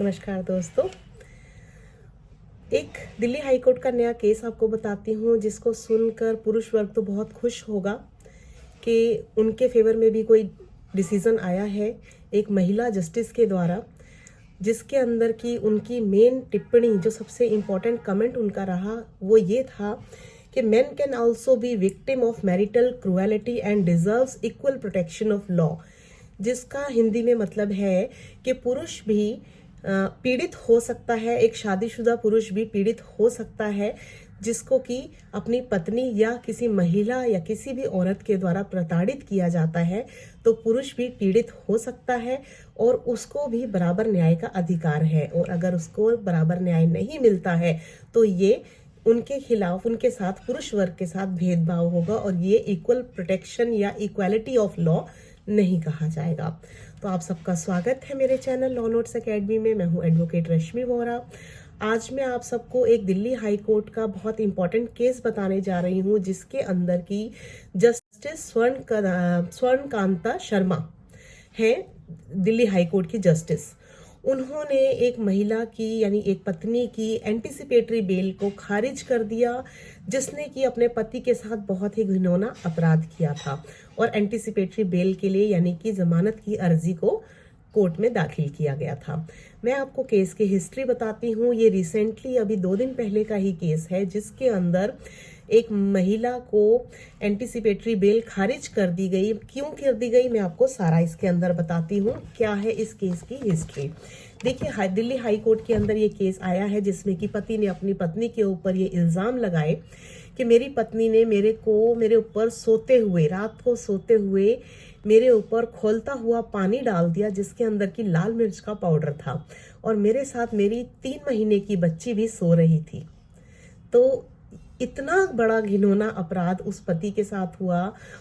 नमस्कार दोस्तों। एक दिल्ली हाई कोर्ट का नया केस आपको बताती हूँ, जिसको सुनकर पुरुष वर्ग तो बहुत खुश होगा कि उनके फेवर में भी कोई डिसीजन आया है एक महिला जस्टिस के द्वारा, जिसके अंदर की उनकी मेन टिप्पणी, जो सबसे इम्पोर्टेंट कमेंट उनका रहा, वो ये था कि main can also be victim of marital cruelty and deserves equal protection of law. जिसका हिंदी में मतलब है कि पुरुष भी पीड़ित हो सकता है, एक शादीशुदा पुरुष भी पीड़ित हो सकता है, जिसको कि अपनी पत्नी या किसी महिला या किसी भी औरत के द्वारा प्रताड़ित किया जाता है, तो पुरुष भी पीड़ित हो सकता है और उसको भी बराबर न्याय का अधिकार है। और अगर उसको बराबर न्याय नहीं मिलता है तो ये उनके खिलाफ, उनके साथ, पुरुष वर्ग के साथ भेदभाव होगा और ये इक्वल प्रोटेक्शन या इक्वालिटी ऑफ लॉ नहीं कहा जाएगा। तो आप सबका स्वागत है मेरे चैनल लॉ नोट्स एकेडमी में। मैं हूं एडवोकेट रश्मि वोरा। आज मैं आप सबको एक दिल्ली हाई कोर्ट का बहुत इंपॉर्टेंट केस बताने जा रही हूं, जिसके अंदर की जस्टिस स्वर्णकांता शर्मा है, दिल्ली हाई कोर्ट की जस्टिस। उन्होंने एक महिला की, यानी एक पत्नी की एंटीसिपेटरी बेल को खारिज कर दिया, जिसने कि अपने पति के साथ बहुत ही घिनौना अपराध किया था, और एंटीसिपेटरी बेल के लिए यानी कि जमानत की अर्जी को कोर्ट में दाखिल किया गया था। मैं आपको केस की हिस्ट्री बताती हूँ। ये रिसेंटली अभी 2 दिन पहले का ही केस है, जिसके अंदर एक महिला को एंटीसिपेटरी बेल खारिज कर दी गई। क्यों कर दी गई, मैं आपको सारा इसके अंदर बताती हूँ। क्या है इस केस की हिस्ट्री। देखिए, दिल्ली हाई कोर्ट के अंदर ये केस आया है, जिसमें कि पति ने अपनी पत्नी के ऊपर ये इल्ज़ाम लगाए कि मेरी पत्नी ने मेरे ऊपर सोते हुए, रात को सोते हुए मेरे ऊपर खौलता हुआ पानी डाल दिया, जिसके अंदर की लाल मिर्च का पाउडर था, और मेरे साथ मेरी 3 महीने की बच्ची भी सो रही थी। तो इतना बड़ा घिनौना अपराध उस पति के साथ हुआ।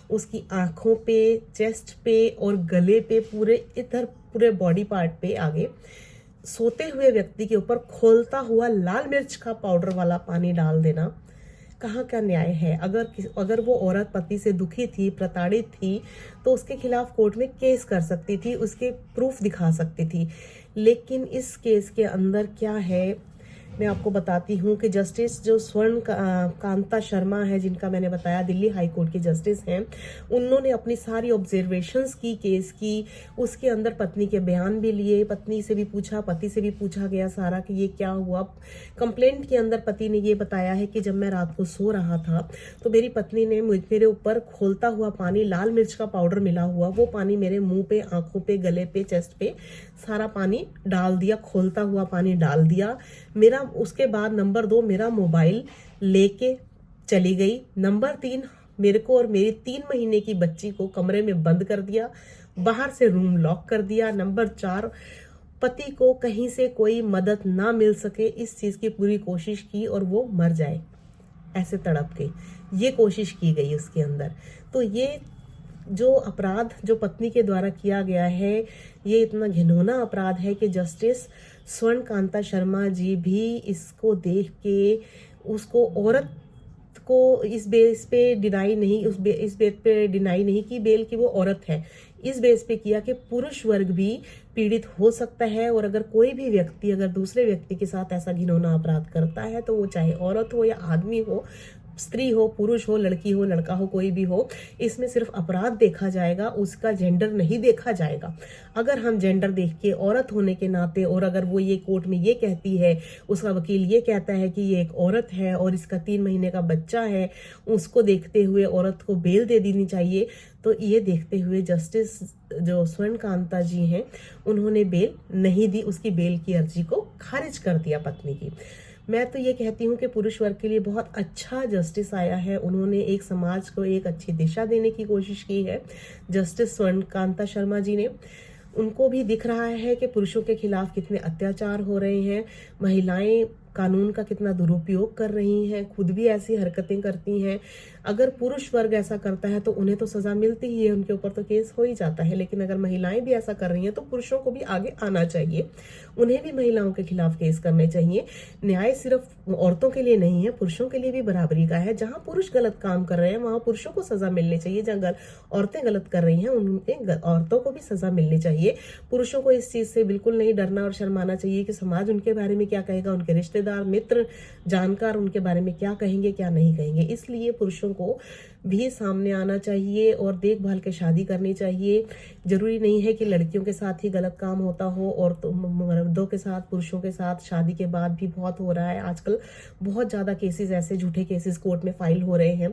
उसकी आंखों पे, चेस्ट पे और गले पे, पूरे बॉडी पार्ट पे आगे सोते हुए व्यक्ति के ऊपर खौलता हुआ लाल मिर्च का पाउडर वाला पानी डाल देना, कहाँ का न्याय है। अगर वो औरत पति से दुखी थी, प्रताड़ित थी, तो उसके खिलाफ कोर्ट में केस कर सकती थी, उसके प्रूफ दिखा सकती थी। लेकिन इस केस के अंदर क्या है, मैं आपको बताती हूँ कि जस्टिस जो कांता शर्मा है, जिनका मैंने बताया दिल्ली हाई कोर्ट की जस्टिस हैं, उन्होंने अपनी सारी ऑब्जर्वेशंस की केस की। उसके अंदर पत्नी के बयान भी लिए, पत्नी से भी पूछा, पति से भी पूछा गया सारा कि ये क्या हुआ। कंप्लेंट के अंदर पति ने ये बताया है कि जब मैं रात को सो रहा था तो मेरी पत्नी ने मेरे ऊपर खोलता हुआ पानी, लाल मिर्च का पाउडर मिला हुआ, वो पानी मेरे मुंह पे, आंखों पे, गले पे, चेस्ट पे सारा पानी डाल दिया, खोलता हुआ पानी डाल दिया। उसके बाद नंबर 2, मेरा मोबाइल लेके चली गई। नंबर 3, मेरे को और मेरी 3 महीने की बच्ची को कमरे में बंद कर दिया, बाहर से रूम लॉक कर दिया। नंबर 4, पति को कहीं से कोई मदद ना मिल सके, इस चीज की पूरी कोशिश की और वो मर जाए ऐसे तड़प के, ये कोशिश की गई उसके अंदर। तो ये जो अपराध जो पत्नी के द्वारा किया गया है, ये इतना घिनौना अपराध है कि जस्टिस स्वर्णकांता शर्मा जी भी इसको देख के उसको, औरत को इस बेस पे डिनाई नहीं, इस बेस पे डिनाई नहीं की बेल कि वो औरत है, इस बेस पे किया कि पुरुष वर्ग भी पीड़ित हो सकता है। और अगर कोई भी व्यक्ति अगर दूसरे व्यक्ति के साथ ऐसा घिनौना अपराध करता है, तो वो चाहे औरत हो या आदमी हो, स्त्री हो, पुरुष हो, लड़की हो, लड़का हो, कोई भी हो, इसमें सिर्फ अपराध देखा जाएगा, उसका जेंडर नहीं देखा जाएगा। अगर हम जेंडर देख के, औरत होने के नाते, और अगर वो ये कोर्ट में ये कहती है, उसका वकील ये कहता है कि ये एक औरत है और इसका 3 महीने का बच्चा है, उसको देखते हुए औरत को बेल दे देनी चाहिए, तो ये देखते हुए जस्टिस जो स्वर्णकांता जी हैं, उन्होंने बेल नहीं दी, उसकी बेल की अर्जी को खारिज कर दिया पत्नी की। मैं तो ये कहती हूँ कि पुरुष वर्ग के लिए बहुत अच्छा जस्टिस आया है। उन्होंने एक समाज को एक अच्छी दिशा देने की कोशिश की है, जस्टिस स्वर्णकांता शर्मा जी ने। उनको भी दिख रहा है कि पुरुषों के खिलाफ कितने अत्याचार हो रहे हैं, महिलाएं कानून का कितना दुरुपयोग कर रही हैं, खुद भी ऐसी हरकतें करती हैं। अगर पुरुष वर्ग ऐसा करता है तो उन्हें तो सजा मिलती ही है, उनके ऊपर तो केस हो ही जाता है। लेकिन अगर महिलाएं भी ऐसा कर रही हैं तो पुरुषों को भी आगे आना चाहिए, उन्हें भी महिलाओं के खिलाफ केस करने चाहिए। न्याय सिर्फ औरतों के लिए नहीं है, पुरुषों के लिए भी बराबरी का है। जहां पुरुष गलत काम कर रहे हैं वहां पुरुषों को सजा मिलनी चाहिए, जहां औरतें गलत कर रही हैं उनमें औरतों को भी सजा मिलनी चाहिए। पुरुषों को इस चीज से बिल्कुल नहीं डरना और शर्माना चाहिए कि समाज उनके बारे में क्या कहेगा, उनके रिश्तेदार, मित्र, जानकार उनके बारे में क्या कहेंगे, क्या नहीं कहेंगे। इसलिए पुरुषों को भी सामने आना चाहिए और देखभाल के शादी करनी चाहिए। जरूरी नहीं है कि लड़कियों के साथ ही गलत काम होता हो, और तो मर्दों के साथ, पुरुषों के साथ शादी के बाद भी बहुत हो रहा है आजकल। बहुत ज्यादा केसेस, ऐसे झूठे केसेस कोर्ट में फाइल हो रहे हैं।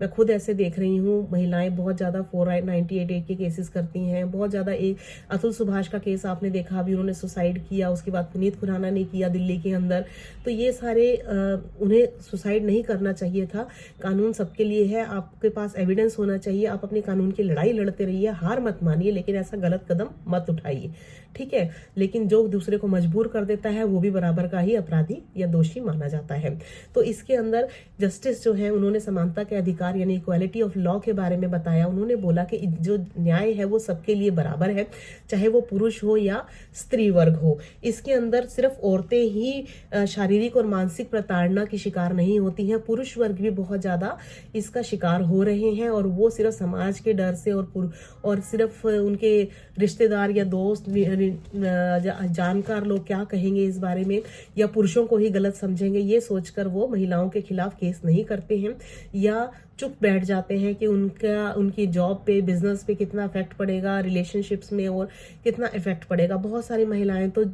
मैं खुद ऐसे देख रही हूँ, महिलाएं बहुत ज्यादा 498 के केसेस करती हैं, बहुत ज्यादा। एक अतुल सुभाष का केस आपने देखा, अभी उन्होंने सुसाइड किया, उसके बाद पुनीत खुराना ने किया दिल्ली के अंदर। तो ये सारे उन्हें सुसाइड नहीं करना चाहिए था। कानून सबके लिए है, आपके पास एविडेंस होना चाहिए, आप अपने कानून की लड़ाई लड़ते रहिए, हार मत मानिए, लेकिन ऐसा गलत कदम मत उठाइए, ठीक है। लेकिन जो दूसरे को मजबूर कर देता है वो भी बराबर का ही अपराधी या दोषी माना जाता है। तो इसके अंदर जस्टिस जो है, उन्होंने समानता के अधिकार यानी इक्वालिटी ऑफ लॉ के बारे में बताया। उन्होंने बोला कि जो न्याय है वो सबके लिए बराबर है, चाहे वो पुरुष हो या स्त्री वर्ग हो। इसके अंदर सिर्फ औरतें ही शारीरिक और मानसिक प्रताड़ना की शिकार नहीं होती हैं, पुरुष वर्ग भी बहुत ज्यादा इसका शिकार हो रहे हैं। और वो सिर्फ समाज के डर से और सिर्फ उनके रिश्तेदार या दोस्त, जानकार लोग क्या कहेंगे इस बारे में, या पुरुषों को ही गलत समझेंगे, ये सोचकर वो महिलाओं के खिलाफ केस नहीं करते हैं या चुप बैठ जाते हैं कि उनकी जॉब पे, बिजनेस पे कितना इफेक्ट पड़ेगा, रिलेशनशिप्स में और कितना इफेक्ट पड़ेगा। बहुत सारी महिलाएं तो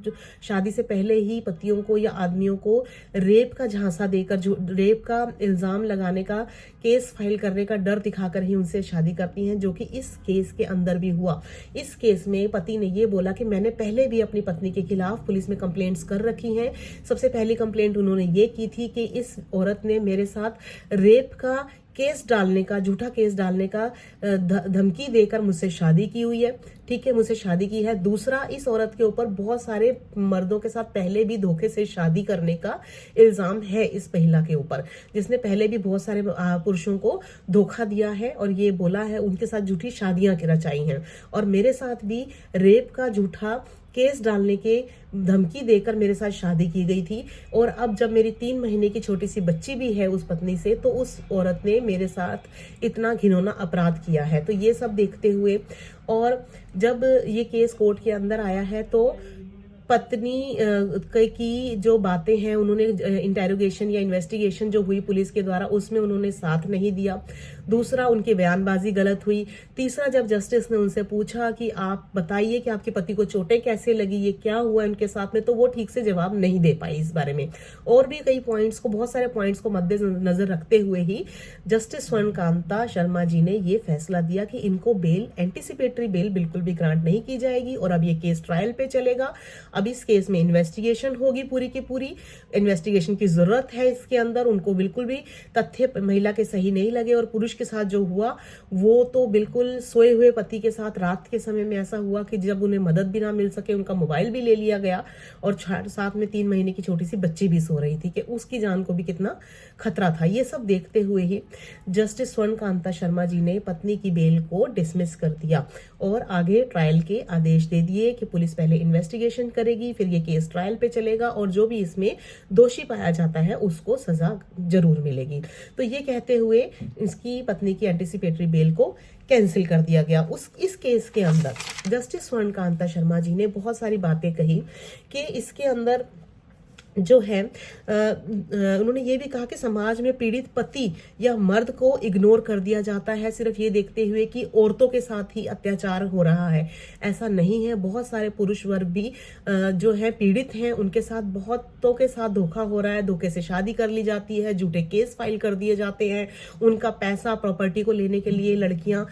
शादी से पहले ही पतियों को या आदमियों को रेप का झांसा देकर, रेप का इल्जाम लगाने का, केस फाइल करने का डर दिखाकर ही उनसे शादी करती हैं, जो कि इस केस के अंदर भी हुआ। इस केस में पति ने ये बोला कि मैंने पहले भी अपनी पत्नी के खिलाफ पुलिस में कंप्लेंट्स कर रखी हैं। सबसे पहली कंप्लेंट उन्होंने ये की थी कि इस औरत ने मेरे साथ रेप का केस डालने का, झूठा केस डालने का धमकी देकर मुझसे शादी की हुई है, ठीक है, मुझसे शादी की है। दूसरा, इस औरत के ऊपर बहुत सारे मर्दों के साथ पहले भी धोखे से शादी करने का इल्जाम है इस महिला के ऊपर, जिसने पहले भी बहुत सारे पुरुषों को धोखा दिया है और ये बोला है, उनके साथ झूठी शादियां रचाई हैं, और मेरे साथ भी रेप का झूठा केस डालने के धमकी देकर मेरे साथ शादी की गई थी। और अब जब मेरी 3 महीने की छोटी सी बच्ची भी है उस पत्नी से, तो उस औरत ने मेरे साथ इतना घिनौना अपराध किया है। तो ये सब देखते हुए, और जब ये केस कोर्ट के अंदर आया है तो पत्नी की जो बातें हैं, उन्होंने इंटेरोगेशन या इन्वेस्टिगेशन जो हुई पुलिस के द्वारा, उसमें उन्होंने साथ नहीं दिया। दूसरा, उनकी बयानबाजी गलत हुई। तीसरा, जब जस्टिस ने उनसे पूछा कि आप बताइए कि आपके पति को चोटें कैसे लगी, ये क्या हुआ उनके साथ में, तो वो ठीक से जवाब नहीं दे पाई इस बारे में। और भी कई पॉइंट्स को, बहुत सारे पॉइंट्स को मद्देनजर रखते हुए ही जस्टिस स्वर्णकांता शर्मा जी ने ये फैसला दिया कि इनको बेल, एंटीसिपेटरी बेल बिल्कुल भी ग्रांट नहीं की जाएगी, और अब ये केस ट्रायल पे चलेगा। अब इस केस में इन्वेस्टिगेशन होगी, पूरी की पूरी इन्वेस्टिगेशन की जरूरत है इसके अंदर। उनको बिल्कुल भी तथ्य महिला के सही नहीं लगे, और पुरुष के साथ जो हुआ वो तो बिल्कुल सोए हुए पति के साथ रात के समय में ऐसा हुआ कि जब उन्हें मदद भी ना मिल सके, उनका मोबाइल भी ले लिया गया, और साथ में 3 महीने की छोटी सी बच्ची भी सो रही थी, कि उसकी जान को भी कितना खतरा था। ये सब देखते हुए ही जस्टिस स्वर्णकांता शर्मा जी ने पत्नी की बेल को डिसमिस कर दिया और आगे ट्रायल के आदेश दे दिए कि पुलिस पहले इन्वेस्टिगेशन करेगी, फिर ये केस ट्रायल पे चलेगा, और जो भी इसमें दोषी पाया जाता है उसको सजा जरूर मिलेगी। तो ये कहते हुए इसकी पत्नी की एंटीसिपेटरी बेल को कैंसिल कर दिया गया। इस केस के अंदर जस्टिस स्वर्णकांता शर्मा जी ने बहुत सारी बातें कही कि इसके अंदर जो है उन्होंने ये भी कहा कि समाज में पीड़ित पति या मर्द को इग्नोर कर दिया जाता है, सिर्फ ये देखते हुए कि औरतों के साथ ही अत्याचार हो रहा है। ऐसा नहीं है, बहुत सारे पुरुष वर्ग भी जो है पीड़ित हैं, उनके साथ बहुतों के साथ धोखा हो रहा है, धोखे से शादी कर ली जाती है, झूठे केस फाइल कर दिए जाते हैं, उनका पैसा, प्रॉपर्टी को लेने के लिए लड़कियां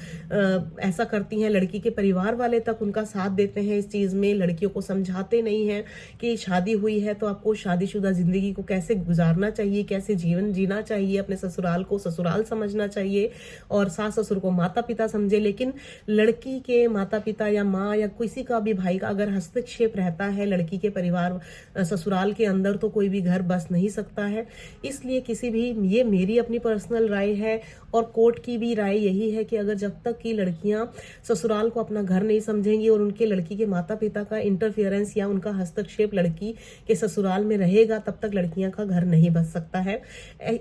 ऐसा करती हैं। लड़की के परिवार वाले तक उनका साथ देते हैं इस चीज में, लड़कियों को समझाते नहीं है कि शादी हुई है तो आपको शादीशुदा जिंदगी को कैसे गुजारना चाहिए, कैसे जीवन जीना चाहिए, अपने ससुराल को ससुराल समझना चाहिए और सास ससुर को माता पिता समझे। लेकिन लड़की के माता पिता या माँ या किसी का भी भाई का अगर हस्तक्षेप रहता है लड़की के परिवार ससुराल के अंदर, तो कोई भी घर बस नहीं सकता है। इसलिए किसी भी, ये मेरी अपनी पर्सनल राय है और कोर्ट की भी राय यही है कि अगर जब तक कि लड़कियां ससुराल को अपना घर नहीं समझेंगी और उनके लड़की के माता पिता का इंटरफियरेंस या उनका हस्तक्षेप लड़की के ससुराल में रहेगा, तब तक लड़कियां का घर नहीं बच सकता है।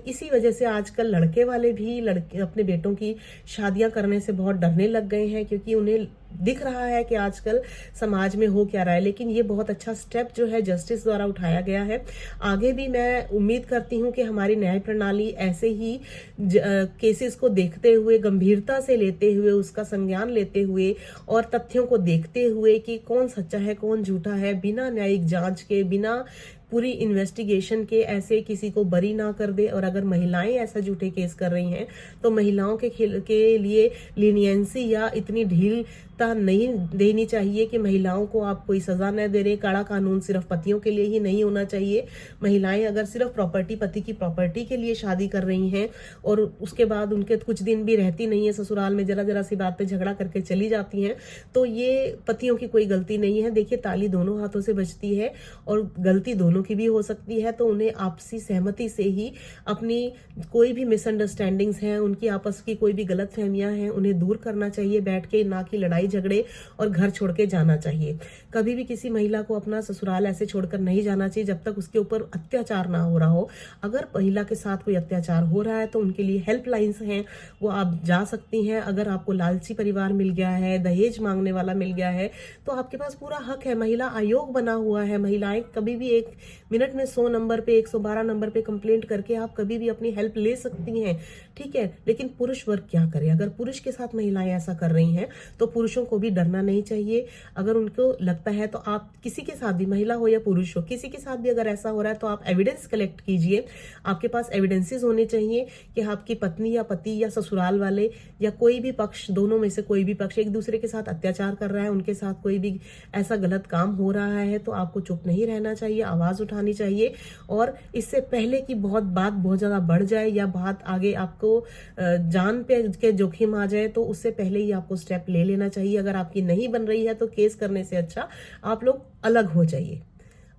इसी वजह से आजकल लड़के वाले भी अपने बेटों की शादियां करने से बहुत डरने लग गए हैं, क्योंकि उन्हें दिख रहा है कि आजकल समाज में हो क्या रहा है। लेकिन ये बहुत अच्छा स्टेप जो है जस्टिस द्वारा उठाया गया है। आगे भी मैं उम्मीद करती हूँ कि हमारी न्याय प्रणाली ऐसे ही केसेस को देखते हुए, गंभीरता से लेते हुए, उसका संज्ञान लेते हुए और तथ्यों को देखते हुए कि कौन सच्चा है कौन झूठा है, बिना न्यायिक जांच के, बिना पूरी इन्वेस्टिगेशन के ऐसे किसी को बरी ना कर दे। और अगर महिलाएं ऐसा झूठे केस कर रही हैं तो महिलाओं के लिए लीनियंसी या इतनी ढीलता नहीं देनी चाहिए कि महिलाओं को आप कोई सजा न दे रहे। कड़ा कानून सिर्फ पतियों के लिए ही नहीं होना चाहिए। महिलाएं अगर सिर्फ प्रॉपर्टी, पति की प्रॉपर्टी के लिए शादी कर रही हैं और उसके बाद उनके कुछ दिन भी रहती नहीं है ससुराल में, जरा जरा सी बात पे झगड़ा करके चली जाती हैं, तो ये पतियों की कोई गलती नहीं है। देखिए, ताली दोनों हाथों से बजती है और गलती दोनों की भी हो सकती है। तो उन्हें आपसी सहमति से ही अपनी कोई भी मिसअंडरस्टैंडिंग्स हैं, उनकी आपस की कोई भी गलत फहमियां हैं, उन्हें दूर करना चाहिए बैठ के, ना कि लड़ाई झगड़े और घर छोड़ के जाना चाहिए। कभी भी किसी महिला को अपना ससुराल ऐसे छोड़कर नहीं जाना चाहिए जब तक उसके ऊपर अत्याचार ना हो रहा हो। अगर महिला के साथ कोई अत्याचार हो रहा है तो उनके लिए हेल्पलाइंस हैं, वो आप जा सकती हैं। अगर आपको लालची परिवार मिल गया है, दहेज मांगने वाला मिल गया है, तो आपके पास पूरा हक है। महिला आयोग बना हुआ है। महिलाएं कभी भी 1 मिनट में 100 नंबर पे, 112 नंबर पे कंप्लेंट करके आप कभी भी अपनी हेल्प ले सकती हैं, ठीक है। लेकिन पुरुष वर्ग क्या करे? अगर पुरुष के साथ महिलाएं ऐसा कर रही हैं तो पुरुषों को भी डरना नहीं चाहिए। अगर उनको लगता है तो आप किसी के साथ भी, महिला हो या पुरुष हो, किसी के साथ भी अगर ऐसा हो रहा है तो आप एविडेंस कलेक्ट कीजिए। आपके पास एविडेंसेस होने चाहिए कि आपकी पत्नी या पति या ससुराल वाले या कोई भी पक्ष, दोनों में से कोई भी पक्ष एक दूसरे के साथ अत्याचार कर रहा है, उनके साथ कोई भी ऐसा गलत काम हो रहा है, तो आपको चुप नहीं रहना चाहिए, आवाज उठानी चाहिए। और इससे पहले कि बात बहुत ज्यादा बढ़ जाए या बात आगे आपको जान पे के जोखिम आ जाए, तो उससे पहले ही आपको स्टेप ले लेना चाहिए। अगर आपकी नहीं बन रही है तो केस करने से अच्छा आप लोग अलग हो जाइए,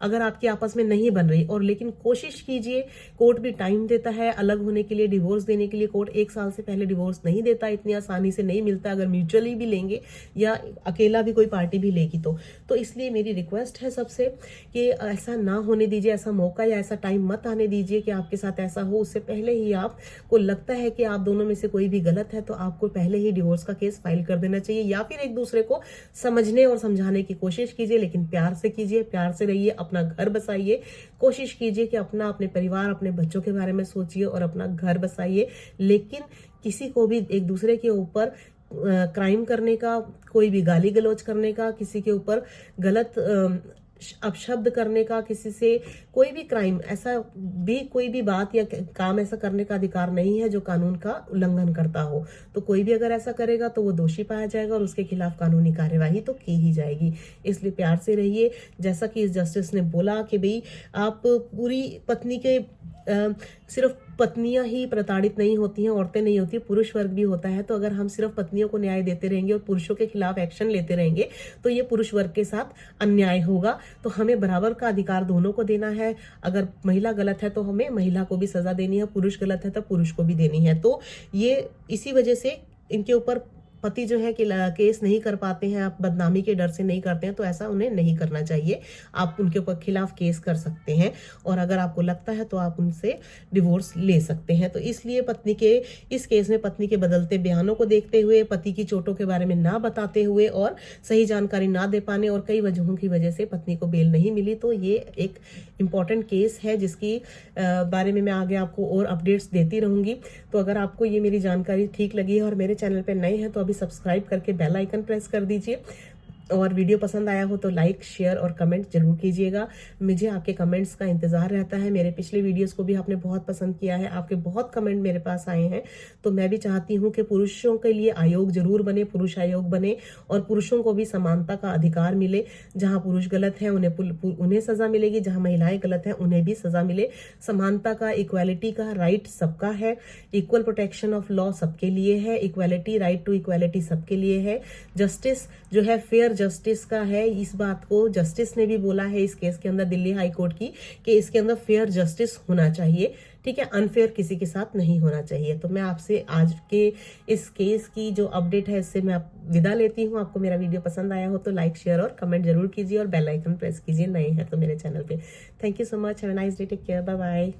अगर आपकी आपस में नहीं बन रही। और लेकिन कोशिश कीजिए, कोर्ट भी टाइम देता है अलग होने के लिए, डिवोर्स देने के लिए। कोर्ट 1 साल से पहले डिवोर्स नहीं देता, इतनी आसानी से नहीं मिलता अगर म्यूचुअली भी लेंगे या अकेला भी कोई पार्टी भी लेगी तो इसलिए मेरी रिक्वेस्ट है सबसे कि ऐसा ना होने दीजिए, ऐसा मौका या ऐसा टाइम मत आने दीजिए कि आपके साथ ऐसा हो। उससे पहले ही आपको लगता है कि आप दोनों में से कोई भी गलत है तो आपको पहले ही डिवोर्स का केस फाइल कर देना चाहिए, या फिर एक दूसरे को समझने और समझाने की कोशिश कीजिए। लेकिन प्यार से कीजिए, प्यार से रहिए, अपना घर बसाइए। कोशिश कीजिए कि अपने परिवार, अपने बच्चों के बारे में सोचिए और अपना घर बसाइए। लेकिन किसी को भी एक दूसरे के ऊपर क्राइम करने का, कोई भी गाली गलौज करने का, किसी के ऊपर गलत अपशब्द करने का, किसी से कोई भी क्राइम, ऐसा भी कोई भी बात या काम ऐसा करने का अधिकार नहीं है जो कानून का उल्लंघन करता हो। तो कोई भी अगर ऐसा करेगा तो वो दोषी पाया जाएगा और उसके खिलाफ कानूनी कार्यवाही तो की ही जाएगी। इसलिए प्यार से रहिए। जैसा कि इस जस्टिस ने बोला कि भाई आप पूरी पत्नी के सिर्फ पत्नियां ही प्रताड़ित नहीं होती हैं, औरतें नहीं होती, पुरुष वर्ग भी होता है। तो अगर हम सिर्फ पत्नियों को न्याय देते रहेंगे और पुरुषों के खिलाफ एक्शन लेते रहेंगे तो ये पुरुष वर्ग के साथ अन्याय होगा। तो हमें बराबर का अधिकार दोनों को देना है। अगर महिला गलत है तो हमें महिला को भी सजा देनी है, पुरुष गलत है तो पुरुष को भी देनी है। तो ये इसी वजह से इनके ऊपर पति जो है कि केस नहीं कर पाते हैं, आप बदनामी के डर से नहीं करते हैं, तो ऐसा उन्हें नहीं करना चाहिए। आप उनके ऊपर खिलाफ केस कर सकते हैं और अगर आपको लगता है तो आप उनसे डिवोर्स ले सकते हैं। तो इसलिए पत्नी के इस केस में पत्नी के बदलते बयानों को देखते हुए, पति की चोटों के बारे में ना बताते हुए और सही जानकारी ना दे पाने और कई वजहों की वजह से पत्नी को बेल नहीं मिली, तो ये एक इम्पॉर्टेंट केस है जिसकी बारे में मैं आगे आपको और अपडेट्स देती रहूंगी। तो अगर आपको ये मेरी जानकारी ठीक लगी है और मेरे चैनल पर नए हैं तो अभी सब्सक्राइब करके बेल आइकन प्रेस कर दीजिए और वीडियो पसंद आया हो तो लाइक, शेयर और कमेंट जरूर कीजिएगा। मुझे आपके कमेंट्स का इंतजार रहता है। मेरे पिछले वीडियोस को भी आपने बहुत पसंद किया है, आपके बहुत कमेंट मेरे पास आए हैं। तो मैं भी चाहती हूँ कि पुरुषों के लिए आयोग जरूर बने, पुरुष आयोग बने, और पुरुषों को भी समानता का अधिकार मिले। जहाँ पुरुष गलत है उन्हें सजा मिलेगी, जहाँ महिलाएं गलत है उन्हें भी सजा मिले। समानता का, इक्वालिटी का राइट सबका है। इक्वल प्रोटेक्शन ऑफ लॉ सबके लिए है। इक्वालिटी, राइट टू इक्वालिटी सबके लिए है। जस्टिस जो है फेयर जस्टिस का है। इस बात को जस्टिस ने भी बोला है इस केस के अंदर, दिल्ली हाई कोर्ट की, कि इसके अंदर फेयर जस्टिस होना चाहिए। ठीक है, अनफेयर किसी के साथ नहीं होना चाहिए। तो मैं आपसे आज के इस केस की जो अपडेट है इससे मैं विदा लेती हूँ। आपको मेरा वीडियो पसंद आया हो तो लाइक, शेयर और कमेंट जरूर कीजिए, और बेल आइकन प्रेस कीजिए नए हैं तो मेरे चैनल पे। Thank you so much, have a nice day, take care, bye bye.